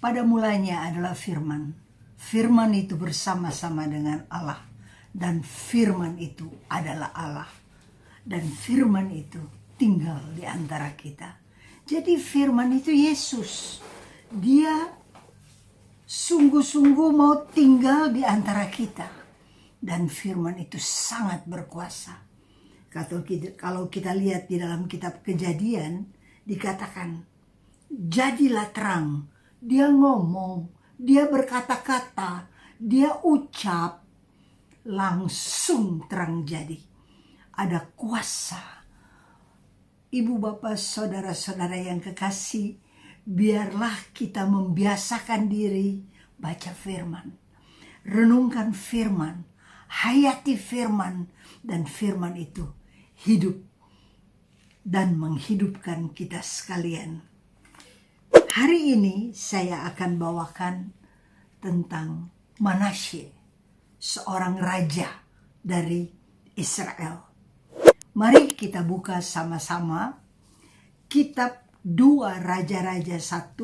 Pada mulanya adalah firman. Firman itu bersama-sama dengan Allah. Dan firman itu adalah Allah. Dan firman itu tinggal di antara kita. Jadi firman itu Yesus. Dia sungguh-sungguh mau tinggal di antara kita. Dan firman itu sangat berkuasa. Kalau kita lihat di dalam kitab Kejadian, dikatakan, jadilah terang. Dia ngomong, dia berkata-kata, dia ucap, langsung terang jadi. Ada kuasa. Ibu bapak saudara-saudara yang kekasih, biarlah kita membiasakan diri baca firman. Renungkan firman, hayati firman, dan firman itu hidup dan menghidupkan kita sekalian. Hari ini saya akan bawakan tentang Manasye, seorang raja dari Israel. Mari kita buka sama-sama kitab 2 Raja-Raja 1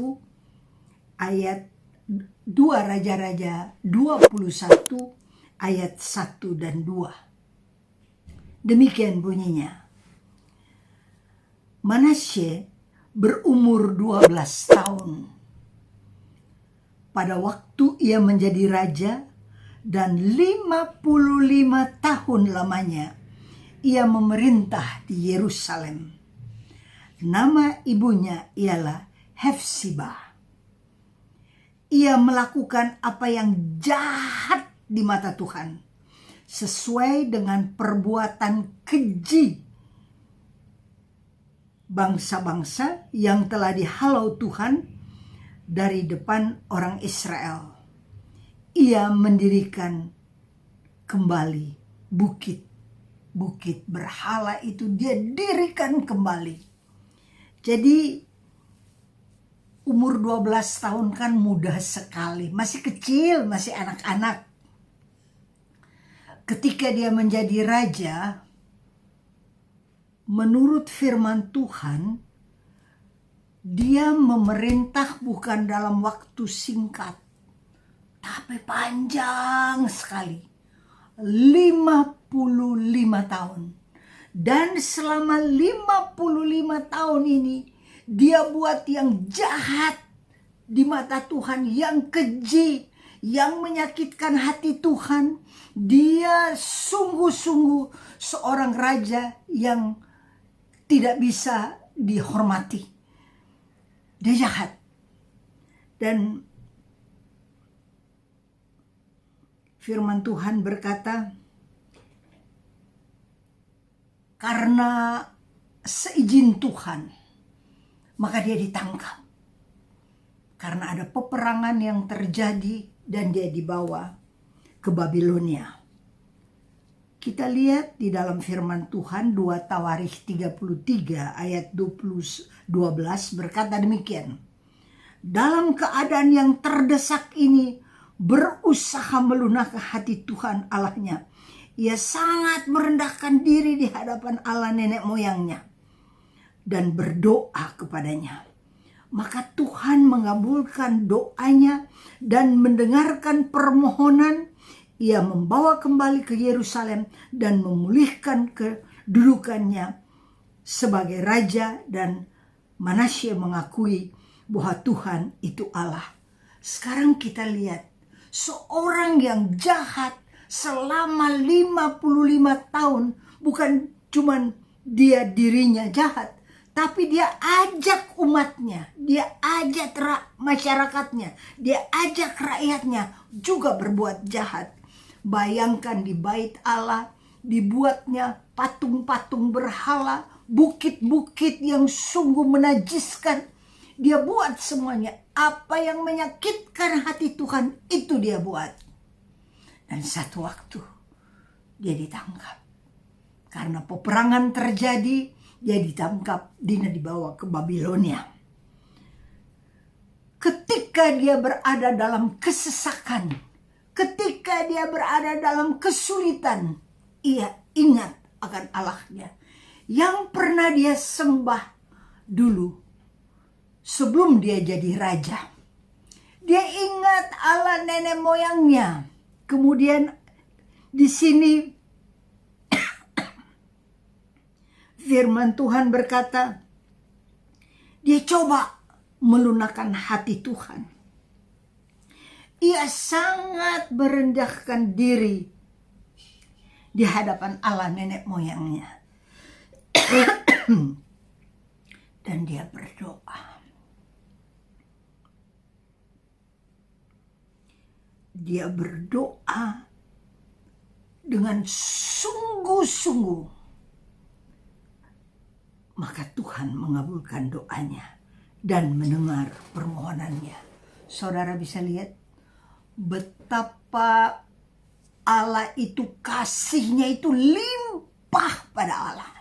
ayat 2 Raja-Raja 21 ayat 1 dan 2. Demikian bunyinya. Manasye berumur 12 tahun. Pada waktu ia menjadi raja dan 55 tahun lamanya ia memerintah di Yerusalem. Nama ibunya ialah Hefsibah. Ia melakukan apa yang jahat di mata Tuhan, sesuai dengan perbuatan keji bangsa-bangsa yang telah dihalau Tuhan dari depan orang Israel. Ia mendirikan kembali bukit berhala itu, dia dirikan kembali. Jadi umur 12 tahun kan mudah sekali, masih kecil, masih anak-anak. Ketika dia menjadi raja, menurut firman Tuhan, dia memerintah bukan dalam waktu singkat, tapi panjang sekali, 55 tahun. Dan selama 55 tahun ini, dia buat yang jahat di mata Tuhan, yang keji, yang menyakitkan hati Tuhan. Dia sungguh-sungguh seorang raja yang tidak bisa dihormati. Dia jahat. Dan firman Tuhan berkata, karena seizin Tuhan, maka dia ditangkap. Karena ada peperangan yang terjadi dan dia dibawa ke Babilonia. Kita lihat di dalam firman Tuhan 2 Tawarikh 33 ayat 12 berkata demikian. Dalam keadaan yang terdesak ini berusaha melunakkan hati Tuhan Allahnya. Ia sangat merendahkan diri di hadapan Allah nenek moyangnya dan berdoa kepadanya. Maka Tuhan mengabulkan doanya dan mendengarkan permohonan. Ia membawa kembali ke Yerusalem dan memulihkan kedudukannya sebagai raja, dan Manasye mengakui bahwa Tuhan itu Allah. Sekarang kita lihat seorang yang jahat selama 55 tahun, bukan cuman dia dirinya jahat, tapi dia ajak umatnya, dia ajak masyarakatnya, dia ajak rakyatnya juga berbuat jahat. Bayangkan di bait Allah dibuatnya patung-patung berhala, bukit-bukit yang sungguh menajiskan. Dia buat semuanya. Apa yang menyakitkan hati Tuhan itu dia buat. Dan satu waktu dia ditangkap. Karena peperangan terjadi, dia ditangkap, dia dibawa ke Babilonia. Ketika dia berada dalam kesesakan, ketika dia berada dalam kesulitan, ia ingat akan Allahnya yang pernah dia sembah dulu sebelum dia jadi raja. Dia ingat Allah nenek moyangnya. Kemudian di sini firman Tuhan berkata, dia coba melunakkan hati Tuhan. Ia sangat merendahkan diri di hadapan Allah nenek moyangnya. Dan dia berdoa. Dia berdoa dengan sungguh-sungguh. Maka Tuhan mengabulkan doanya dan mendengar permohonannya. Saudara bisa lihat betapa Allah itu kasihnya itu limpah pada Allah.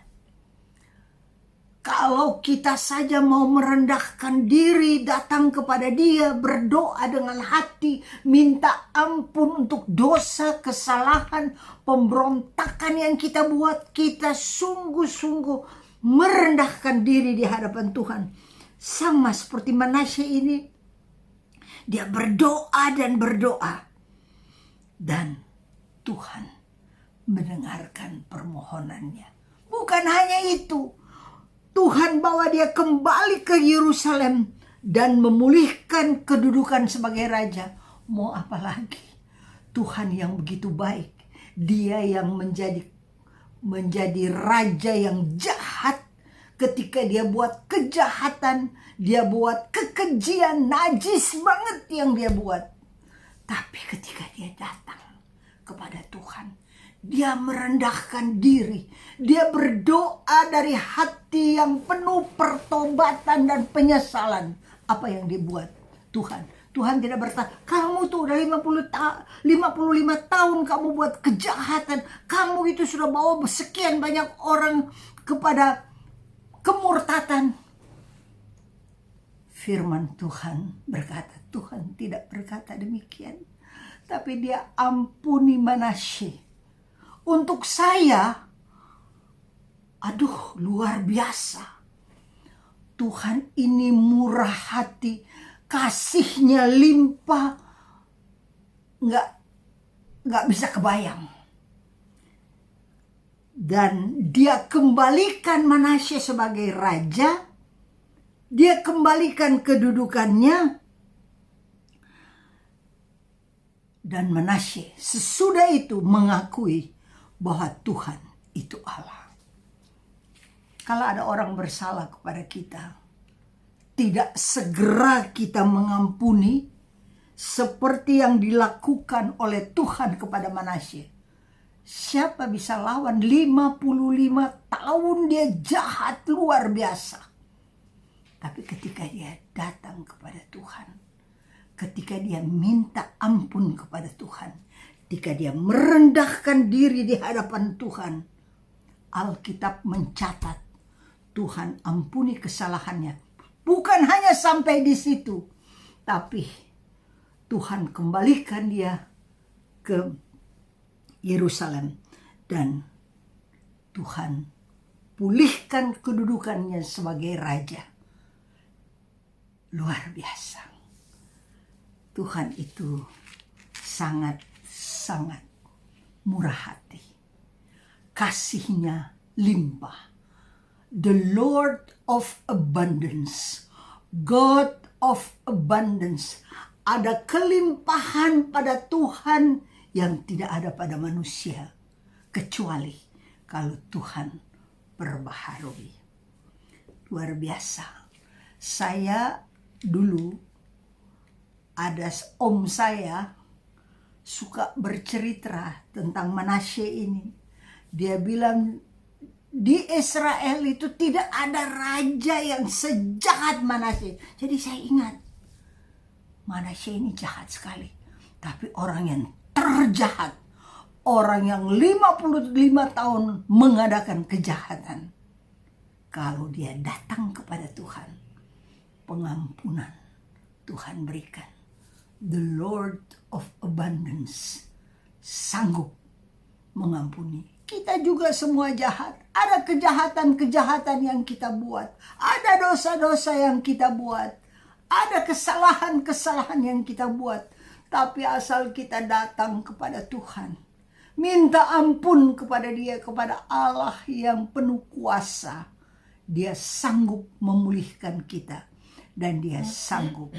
Kalau kita saja mau merendahkan diri, datang kepada Dia, berdoa dengan hati, minta ampun untuk dosa, kesalahan, pemberontakan yang kita buat, kita sungguh-sungguh merendahkan diri di hadapan Tuhan. Sama seperti Manasye ini, dia berdoa dan berdoa. Dan Tuhan mendengarkan permohonannya. Bukan hanya itu, Tuhan bawa dia kembali ke Yerusalem dan memulihkan kedudukan sebagai raja. Mau apa lagi? Tuhan yang begitu baik. Dia yang menjadi raja yang jahat. Ketika dia buat kejahatan, dia buat kekejian, najis banget yang dia buat. Tapi ketika dia datang kepada Tuhan, dia merendahkan diri. Dia berdoa dari hati yang penuh pertobatan dan penyesalan. Apa yang dibuat Tuhan? Tuhan tidak berkata, kamu tuh udah 55 tahun kamu buat kejahatan. Kamu itu sudah bawa sekian banyak orang kepada kemurtatan. Firman Tuhan berkata, Tuhan tidak berkata demikian. Tapi dia ampuni Manasye. Untuk saya, aduh luar biasa. Tuhan ini murah hati, kasihnya limpah, nggak bisa kebayang. Dan dia kembalikan Manasye sebagai raja, dia kembalikan kedudukannya, dan Manasye sesudah itu mengakui bahwa Tuhan itu Allah. Kalau ada orang bersalah kepada kita, tidak segera kita mengampuni seperti yang dilakukan oleh Tuhan kepada Manasye. Siapa bisa lawan? 55 tahun dia jahat luar biasa. Tapi ketika dia datang kepada Tuhan, ketika dia minta ampun kepada Tuhan, ketika dia merendahkan diri di hadapan Tuhan, Alkitab mencatat Tuhan ampuni kesalahannya. Bukan hanya sampai di situ, tapi Tuhan kembalikan dia ke Yerusalem dan Tuhan pulihkan kedudukannya sebagai raja. Luar biasa. Tuhan itu sangat murah hati. Kasihnya limpah. The Lord of abundance. God of abundance. Ada kelimpahan pada Tuhan yang tidak ada pada manusia. Kecuali kalau Tuhan perbaharui. Luar biasa. Saya dulu ada om saya suka bercerita tentang Manasye ini. Dia bilang di Israel itu tidak ada raja yang sejahat Manasye. Jadi saya ingat Manasye ini jahat sekali. Tapi orang yang terjahat, orang yang 55 tahun mengadakan kejahatan, kalau dia datang kepada Tuhan, pengampunan Tuhan berikan. The Lord of abundance sanggup mengampuni. Kita juga semua jahat. Ada kejahatan-kejahatan yang kita buat. Ada dosa-dosa yang kita buat. Ada kesalahan-kesalahan yang kita buat, tapi asal kita datang kepada Tuhan, minta ampun kepada Dia, kepada Allah yang penuh kuasa, Dia sanggup memulihkan kita dan Dia sanggup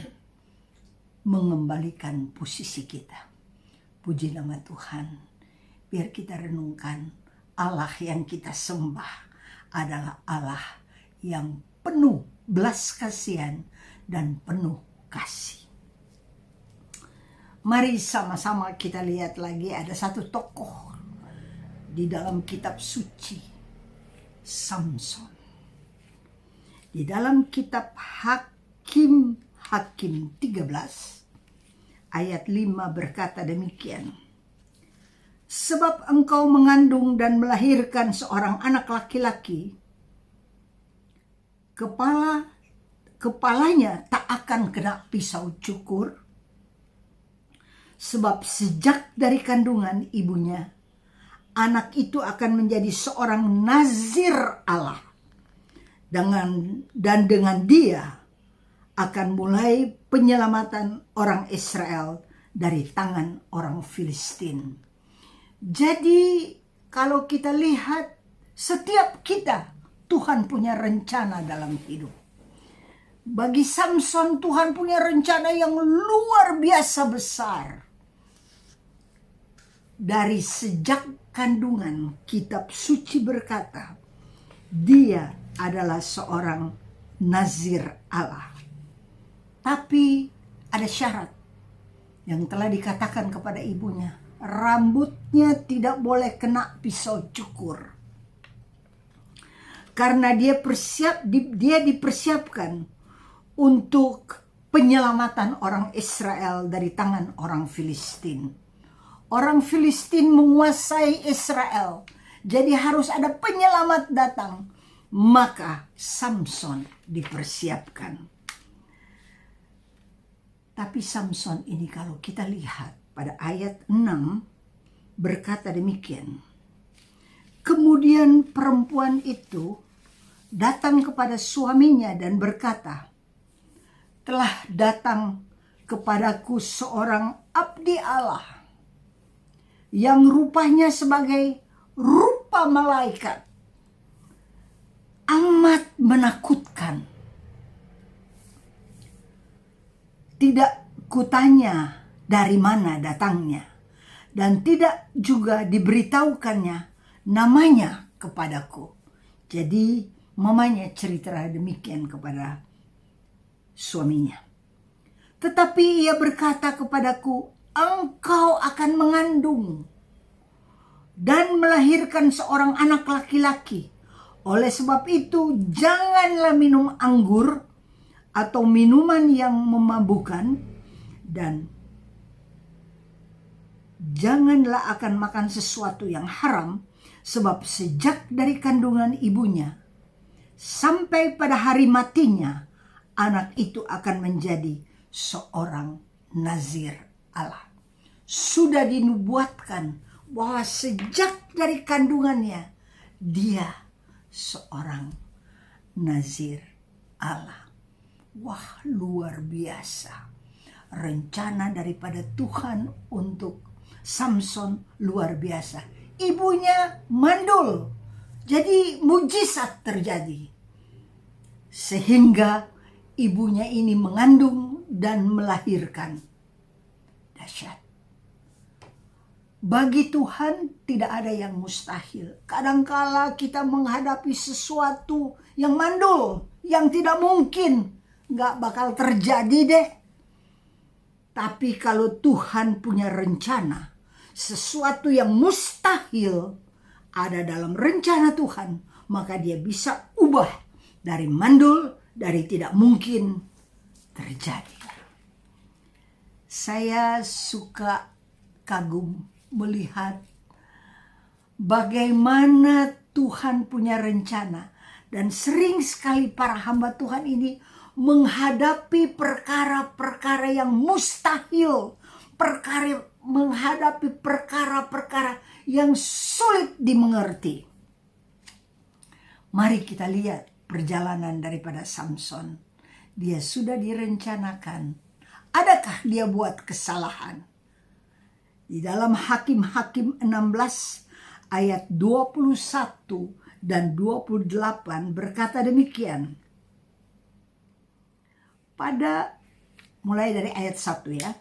mengembalikan posisi kita. Puji nama Tuhan. Biar kita renungkan, Allah yang kita sembah adalah Allah yang penuh belas kasihan dan penuh kasih. Mari sama-sama kita lihat lagi, ada satu tokoh di dalam kitab suci, Samson. Di dalam kitab Hakim 13 ayat 5 berkata demikian. Sebab engkau mengandung dan melahirkan seorang anak laki-laki, kepalanya tak akan kena pisau cukur, sebab sejak dari kandungan ibunya, anak itu akan menjadi seorang nazir Allah. Dan dengan dia akan mulai penyelamatan orang Israel dari tangan orang Filistin. Jadi kalau kita lihat, setiap kita, Tuhan punya rencana dalam hidup. Bagi Samson, Tuhan punya rencana yang luar biasa besar. Dari sejak kandungan, kitab suci berkata, dia adalah seorang nazir Allah. Tapi ada syarat yang telah dikatakan kepada ibunya. Rambutnya tidak boleh kena pisau cukur. Karena dia dipersiapkan untuk penyelamatan orang Israel dari tangan orang Filistin. Orang Filistin menguasai Israel, jadi harus ada penyelamat datang. Maka Samson dipersiapkan. Tapi Samson ini kalau kita lihat pada ayat 6 berkata demikian. Kemudian perempuan itu datang kepada suaminya dan berkata, telah datang kepadaku seorang abdi Allah yang rupanya sebagai rupa malaikat, amat menakutkan. Tidak kutanya dari mana datangnya, dan tidak juga diberitahukannya namanya kepadaku. Jadi mamanya cerita demikian kepada suaminya. Tetapi ia berkata kepadaku, engkau akan mengandung dan melahirkan seorang anak laki-laki. Oleh sebab itu janganlah minum anggur atau minuman yang memabukkan, dan janganlah akan makan sesuatu yang haram, sebab sejak dari kandungan ibunya sampai pada hari matinya, anak itu akan menjadi seorang nazir Allah. Sudah dinubuatkan bahwa sejak dari kandungannya dia seorang nazir Allah. Wah, luar biasa. Rencana daripada Tuhan untuk Samson luar biasa. Ibunya mandul, jadi mujizat terjadi. Sehingga ibunya ini mengandung dan melahirkan. Dahsyat. Bagi Tuhan tidak ada yang mustahil. Kadangkala kita menghadapi sesuatu yang mandul, yang tidak mungkin, gak bakal terjadi deh. Tapi kalau Tuhan punya rencana, sesuatu yang mustahil ada dalam rencana Tuhan, maka dia bisa ubah dari mandul, dari tidak mungkin terjadi. Saya suka kagum melihat bagaimana Tuhan punya rencana, dan sering sekali para hamba Tuhan ini menghadapi perkara-perkara yang mustahil, menghadapi perkara-perkara yang sulit dimengerti. Mari kita lihat perjalanan daripada Samson. dia sudah direncanakan. Adakah dia buat kesalahan? Di dalam Hakim-Hakim 16 ayat 21 dan 28 berkata demikian. Mulai dari ayat 1 ya.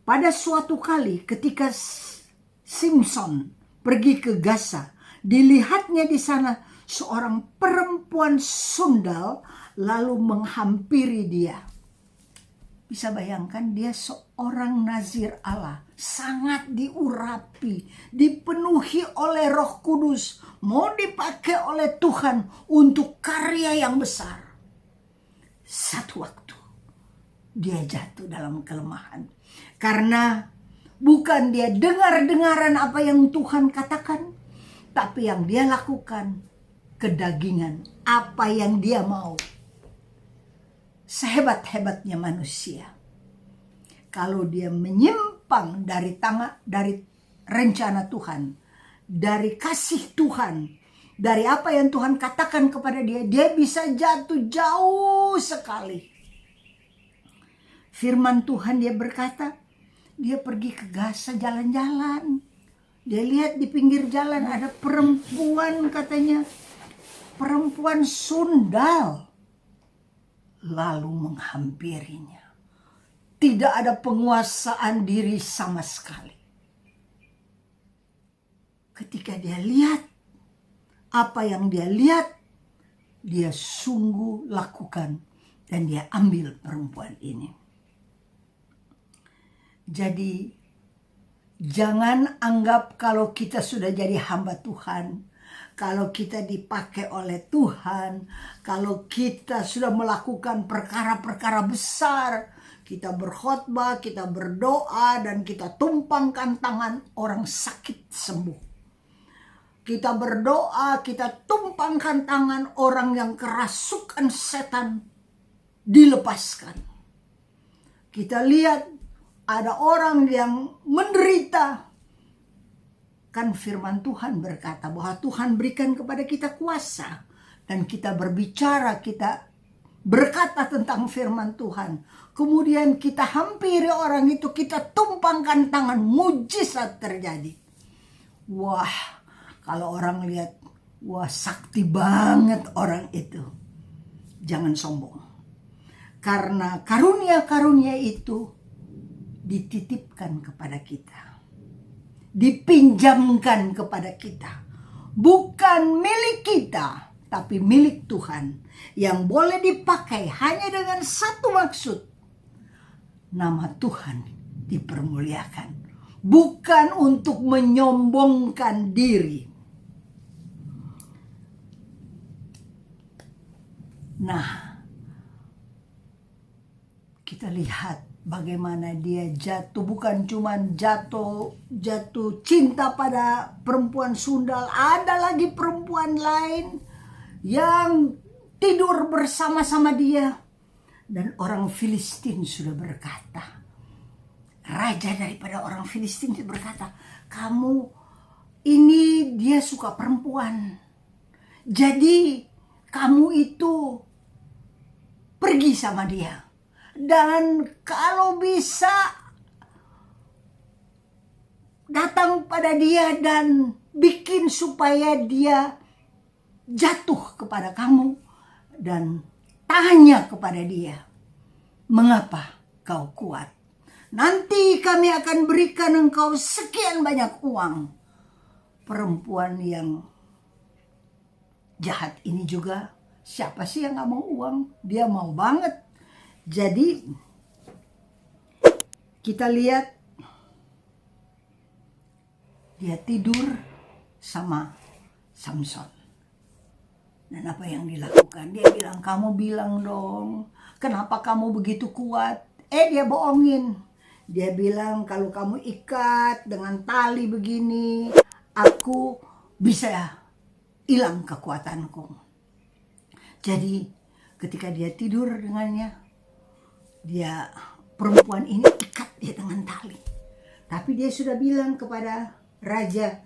Pada suatu kali ketika Simson pergi ke Gaza, dilihatnya di sana seorang perempuan sundal lalu menghampiri dia. Bisa bayangkan, dia seorang nazir Allah, sangat diurapi, dipenuhi oleh Roh Kudus, mau dipakai oleh Tuhan untuk karya yang besar. Satu waktu dia jatuh dalam kelemahan, karena bukan dia dengar-dengaran apa yang Tuhan katakan, tapi yang dia lakukan kedagingan, apa yang dia mau. Sehebat-hebatnya manusia, kalau dia menyimpang dari rencana Tuhan, dari kasih Tuhan, dari apa yang Tuhan katakan kepada dia, dia bisa jatuh jauh sekali. Firman Tuhan, dia berkata, dia pergi ke Gaza jalan-jalan. Dia lihat di pinggir jalan ada perempuan, katanya perempuan sundal, lalu menghampirinya. Tidak ada penguasaan diri sama sekali. Ketika dia lihat apa yang dia lihat, dia sungguh lakukan dan dia ambil perempuan ini. Jadi jangan anggap kalau kita sudah jadi hamba Tuhan, kalau kita dipakai oleh Tuhan, kalau kita sudah melakukan perkara-perkara besar, kita berkhotbah, kita berdoa, dan kita tumpangkan tangan, orang sakit sembuh. Kita berdoa, kita tumpangkan tangan, orang yang kerasukan setan dilepaskan. Kita lihat ada orang yang menderita. Kan firman Tuhan berkata bahwa Tuhan berikan kepada kita kuasa. Dan kita berbicara, kita berkata tentang firman Tuhan. Kemudian kita hampiri orang itu, kita tumpangkan tangan, mujizat terjadi. Wah, kalau orang lihat, wah sakti banget orang itu. Jangan sombong. Karena karunia-karunia itu dititipkan kepada kita, dipinjamkan kepada kita, bukan milik kita, tapi milik Tuhan, yang boleh dipakai hanya dengan satu maksud, nama Tuhan dipermuliakan, bukan untuk menyombongkan diri. Nah, kita lihat bagaimana dia jatuh, bukan cuma jatuh cinta pada perempuan sundal. Ada lagi perempuan lain yang tidur bersama-sama dia. Dan orang Filistin sudah berkata, raja daripada orang Filistin berkata, kamu ini dia suka perempuan. Jadi kamu itu pergi sama dia. Dan kalau bisa datang pada dia dan bikin supaya dia jatuh kepada kamu dan tanya kepada dia, mengapa kau kuat? Nanti kami akan berikan engkau sekian banyak uang. Perempuan yang jahat ini juga, siapa sih yang gak mau uang? Dia mau banget. Jadi kita lihat dia tidur sama Samson. Dan apa yang dilakukan? Dia bilang, kamu bilang dong, kenapa kamu begitu kuat? Dia bohongin. Dia bilang, kalau kamu ikat dengan tali begini, aku bisa hilang kekuatanku. Jadi ketika dia tidur dengannya, perempuan ini ikat dia dengan tali. Tapi dia sudah bilang kepada raja,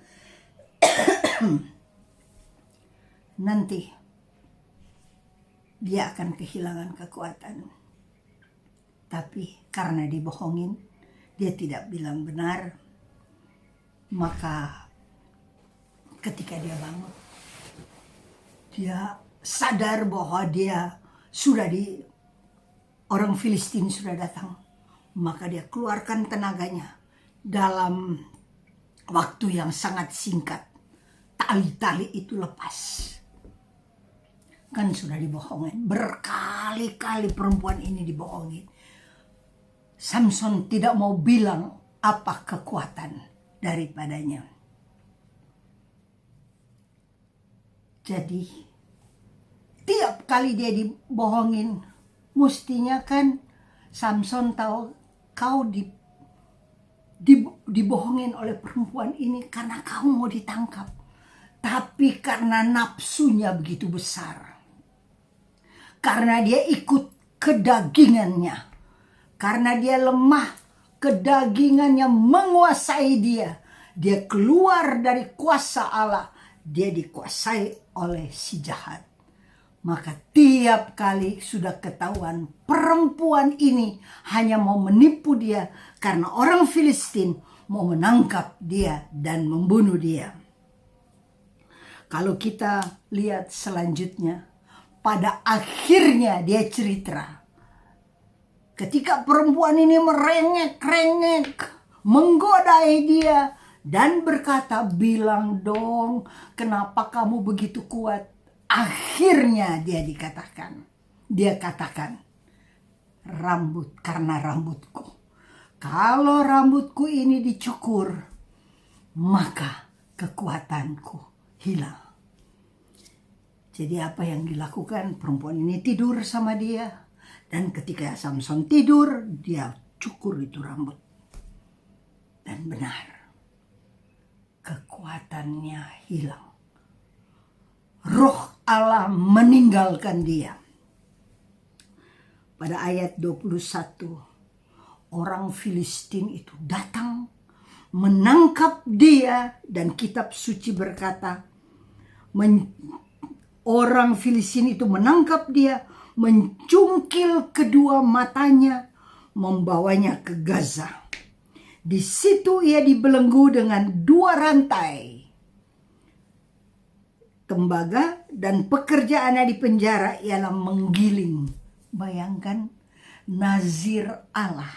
nanti dia akan kehilangan kekuatan. Tapi karena dibohongin, dia tidak bilang benar. Maka ketika dia bangun, dia sadar bahwa dia orang Filistin sudah datang. Maka dia keluarkan tenaganya. Dalam waktu yang sangat singkat, tali-tali itu lepas. Kan sudah dibohongin. Berkali-kali perempuan ini dibohongin. Samson tidak mau bilang apa kekuatan daripadanya. Jadi tiap kali dia dibohongin, mestinya kan Samson tahu kau dibohongin oleh perempuan ini karena kau mau ditangkap. Tapi karena nafsunya begitu besar, karena dia ikut kedagingannya, karena dia lemah, kedagingannya menguasai dia. Dia keluar dari kuasa Allah, dia dikuasai oleh si jahat. Maka tiap kali sudah ketahuan perempuan ini hanya mau menipu dia karena orang Filistin mau menangkap dia dan membunuh dia. Kalau kita lihat selanjutnya, pada akhirnya dia cerita. Ketika perempuan ini merengek-rengek, menggodai dia dan berkata, bilang dong kenapa kamu begitu kuat. Akhirnya dia katakan, karena rambutku. Kalau rambutku ini dicukur, maka kekuatanku hilang. Jadi apa yang dilakukan? Perempuan ini tidur sama dia. Dan ketika Samson tidur, dia cukur itu rambut. Dan benar, kekuatannya hilang. Roh Allah meninggalkan dia. Pada ayat 21, orang Filistin itu datang menangkap dia, dan kitab suci berkata, orang Filistin itu menangkap dia, mencungkil kedua matanya, membawanya ke Gaza. Di situ ia dibelenggu dengan 2 rantai tembaga, dan pekerjaannya di penjara ialah menggiling. Bayangkan, nazir Allah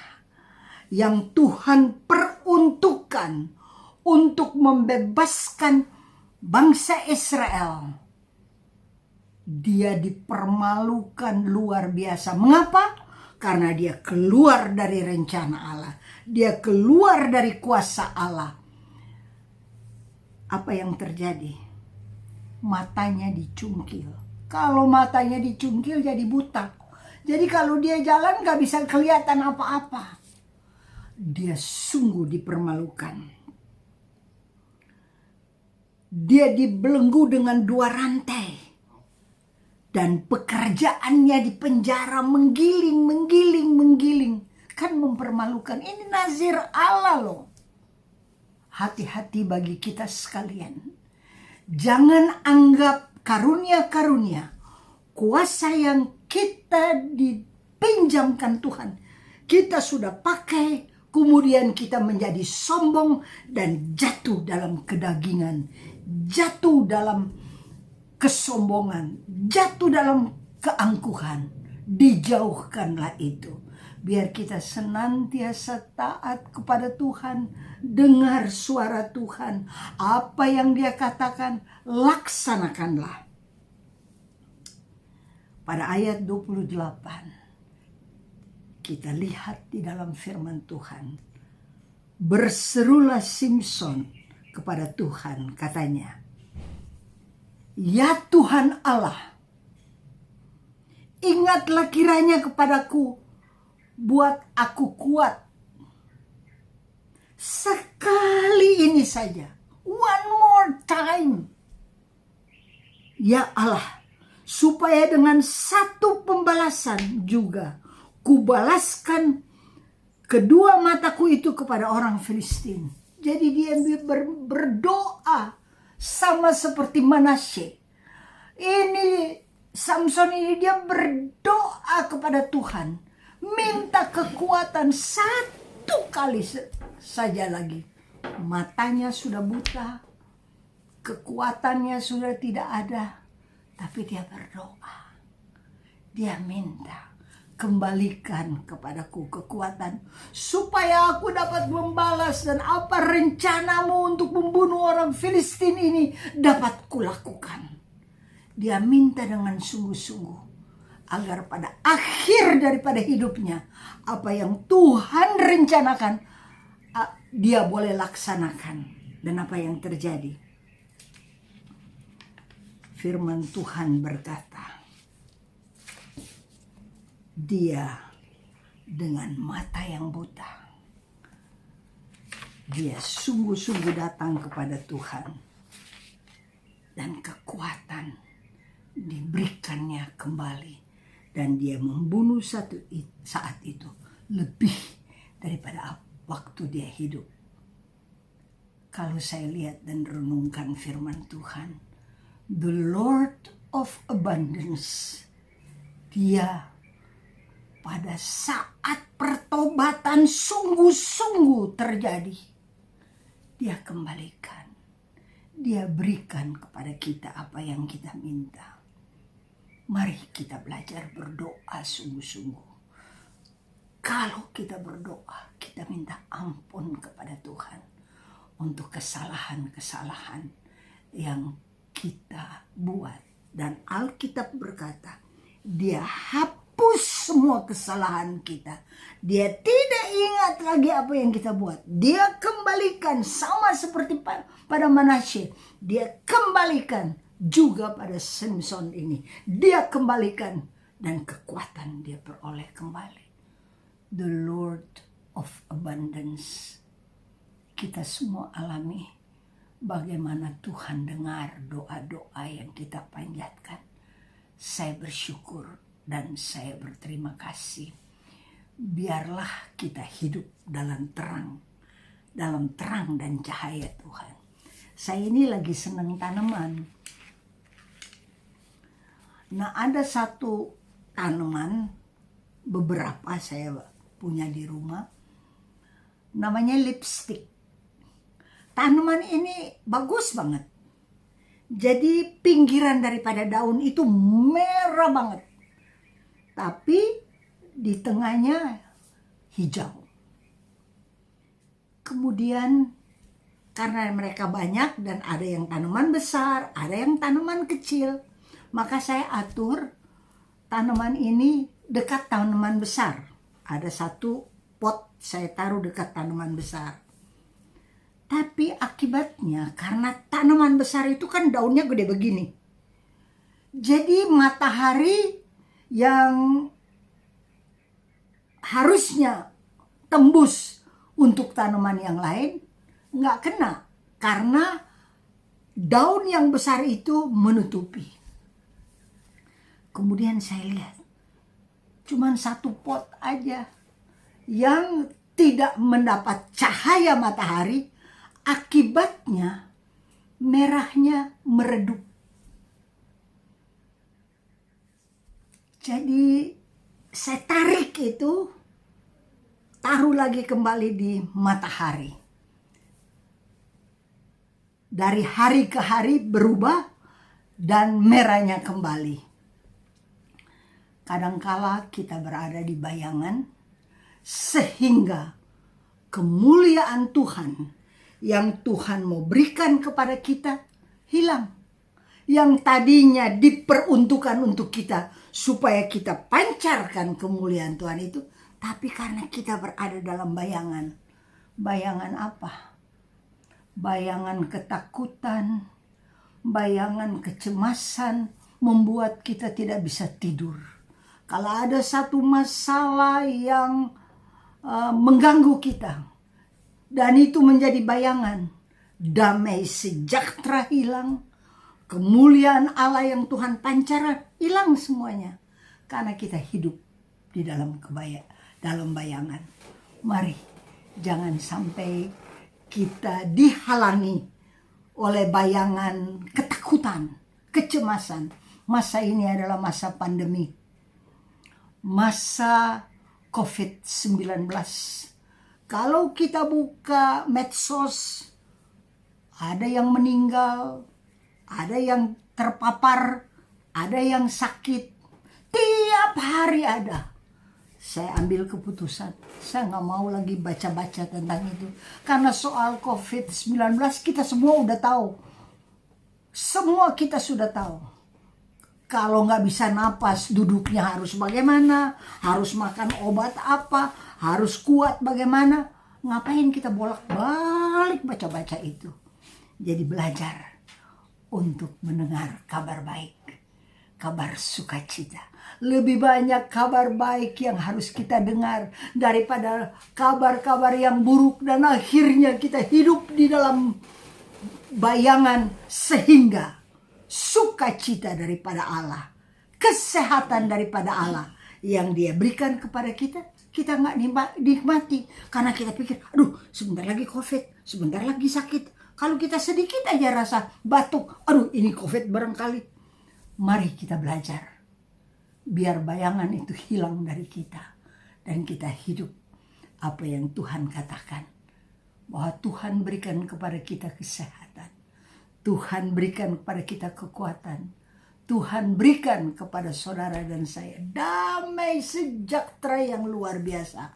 yang Tuhan peruntukkan untuk membebaskan bangsa Israel, dia dipermalukan luar biasa. Mengapa? Karena dia keluar dari rencana Allah. Dia keluar dari kuasa Allah. Apa yang terjadi? Matanya dicungkil. Kalau matanya dicungkil jadi buta. Jadi kalau dia jalan gak bisa kelihatan apa-apa. Dia sungguh dipermalukan. Dia dibelenggu dengan 2 rantai. Dan pekerjaannya di penjara menggiling. Kan mempermalukan. Ini nazir Allah loh. Hati-hati bagi kita sekalian. Jangan anggap karunia-karunia, kuasa yang kita dipinjamkan Tuhan, kita sudah pakai, kemudian kita menjadi sombong dan jatuh dalam kedagingan, jatuh dalam kesombongan, jatuh dalam keangkuhan. Dijauhkanlah itu. Biar kita senantiasa taat kepada Tuhan, dengar suara Tuhan. Apa yang Dia katakan, laksanakanlah. Pada ayat 28, kita lihat di dalam firman Tuhan. Berserulah Samson kepada Tuhan, katanya, ya Tuhan Allah, ingatlah kiranya kepadaku, buat aku kuat. Sekali ini saja. One more time. Ya Allah, supaya dengan satu pembalasan juga kubalaskan kedua mataku itu kepada orang Filistin. Jadi dia berdoa sama seperti Manasye. Ini Samson ini dia berdoa kepada Tuhan. minta kekuatan satu kali saja lagi. Matanya sudah buta, kekuatannya sudah tidak ada, tapi dia berdoa. Dia minta, kembalikan kepadaku kekuatan supaya aku dapat membalas, dan apa rencanamu untuk membunuh orang Filistin ini dapat kulakukan. Dia minta dengan sungguh-sungguh agar pada akhir daripada hidupnya, apa yang Tuhan rencanakan dia boleh laksanakan. Dan apa yang terjadi? Firman Tuhan berkata, dia dengan mata yang buta, dia sungguh-sungguh datang kepada Tuhan, dan kekuatan diberikannya kembali, dan dia membunuh saat itu lebih daripada waktu dia hidup. Kalau saya lihat dan renungkan firman Tuhan, the Lord of Abundance, dia pada saat pertobatan sungguh-sungguh terjadi, dia kembalikan, dia berikan kepada kita apa yang kita minta. Mari kita belajar berdoa sungguh-sungguh. Kalau kita berdoa, kita minta ampun kepada Tuhan untuk kesalahan-kesalahan yang kita buat. Dan Alkitab berkata, dia hapus semua kesalahan kita. Dia tidak ingat lagi apa yang kita buat. Dia kembalikan, sama seperti pada Manasye. Dia kembalikan juga pada Samson ini. Dia kembalikan, dan kekuatan dia peroleh kembali. The Lord of Abundance. Kita semua alami bagaimana Tuhan dengar doa-doa yang kita panjatkan. Saya bersyukur dan saya berterima kasih. Biarlah kita hidup dalam terang dan cahaya Tuhan. Saya ini lagi senang tanaman. Nah, ada satu tanaman, beberapa saya punya di rumah, namanya lipstick. Tanaman ini bagus banget. Jadi pinggiran daripada daun itu merah banget. Tapi di tengahnya hijau. Kemudian karena mereka banyak dan ada yang tanaman besar, ada yang tanaman kecil, maka saya atur tanaman ini dekat tanaman besar. Ada satu pot saya taruh dekat tanaman besar. Tapi akibatnya karena tanaman besar itu kan daunnya gede begini. Jadi matahari yang harusnya tembus untuk tanaman yang lain nggak kena. Karena daun yang besar itu menutupi. Kemudian saya lihat, cuman satu pot aja yang tidak mendapat cahaya matahari, akibatnya merahnya meredup. Jadi saya tarik itu, taruh lagi kembali di matahari. Dari hari ke hari berubah dan merahnya kembali. Kadangkala kita berada di bayangan sehingga kemuliaan Tuhan yang Tuhan mau berikan kepada kita hilang. Yang tadinya diperuntukkan untuk kita supaya kita pancarkan kemuliaan Tuhan itu, tapi karena kita berada dalam bayangan. Bayangan apa? Bayangan ketakutan, bayangan kecemasan membuat kita tidak bisa tidur. Kalau ada satu masalah yang mengganggu kita, dan itu menjadi bayangan, damai sejahtera hilang, kemuliaan Allah yang Tuhan pancarkan hilang semuanya. Karena kita hidup di dalam bayangan. Mari, jangan sampai kita dihalangi oleh bayangan ketakutan, kecemasan. Masa ini adalah masa pandemi. Masa COVID-19. Kalau kita buka medsos, ada yang meninggal, ada yang terpapar, ada yang sakit. Tiap hari ada. Saya ambil keputusan, saya nggak mau lagi baca-baca tentang itu. Karena soal COVID-19 kita semua udah tahu. Semua kita sudah tahu. Kalau nggak bisa napas, duduknya harus bagaimana, harus makan obat apa, harus kuat bagaimana. Ngapain kita bolak-balik baca-baca itu? Jadi belajar untuk mendengar kabar baik, kabar sukacita. Lebih banyak kabar baik yang harus kita dengar daripada kabar-kabar yang buruk, dan akhirnya kita hidup di dalam bayangan sehingga sukacita daripada Allah, kesehatan daripada Allah yang Dia berikan kepada kita, kita nggak nikmati karena kita pikir, aduh sebentar lagi COVID, sebentar lagi sakit. Kalau kita sedikit aja rasa batuk, aduh ini COVID barangkali. Mari kita belajar biar bayangan itu hilang dari kita dan kita hidup apa yang Tuhan katakan, bahwa Tuhan berikan kepada kita kesehatan, Tuhan berikan kepada kita kekuatan, Tuhan berikan kepada saudara dan saya damai sejahtera yang luar biasa.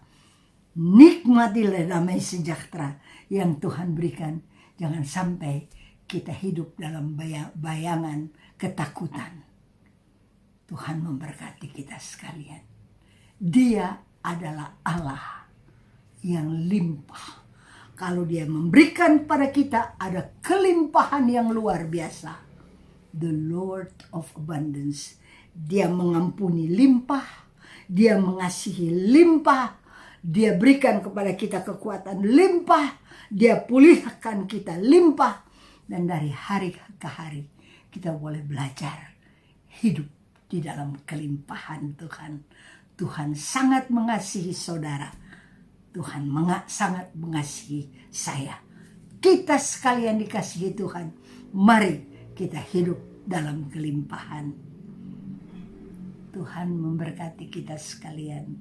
Nikmatilah damai sejahtera yang Tuhan berikan. Jangan sampai kita hidup dalam bayangan ketakutan. Tuhan memberkati kita sekalian. Dia adalah Allah yang limpah. Kalau Dia memberikan pada kita, ada kelimpahan yang luar biasa. The Lord of Abundance. Dia mengampuni limpah. Dia mengasihi limpah. Dia berikan kepada kita kekuatan limpah. Dia pulihkan kita limpah. Dan dari hari ke hari kita boleh belajar hidup di dalam kelimpahan Tuhan. Tuhan sangat mengasihi saudara. Tuhan sangat mengasihi saya. Kita sekalian dikasihi Tuhan. Mari kita hidup dalam kelimpahan. Tuhan memberkati kita sekalian.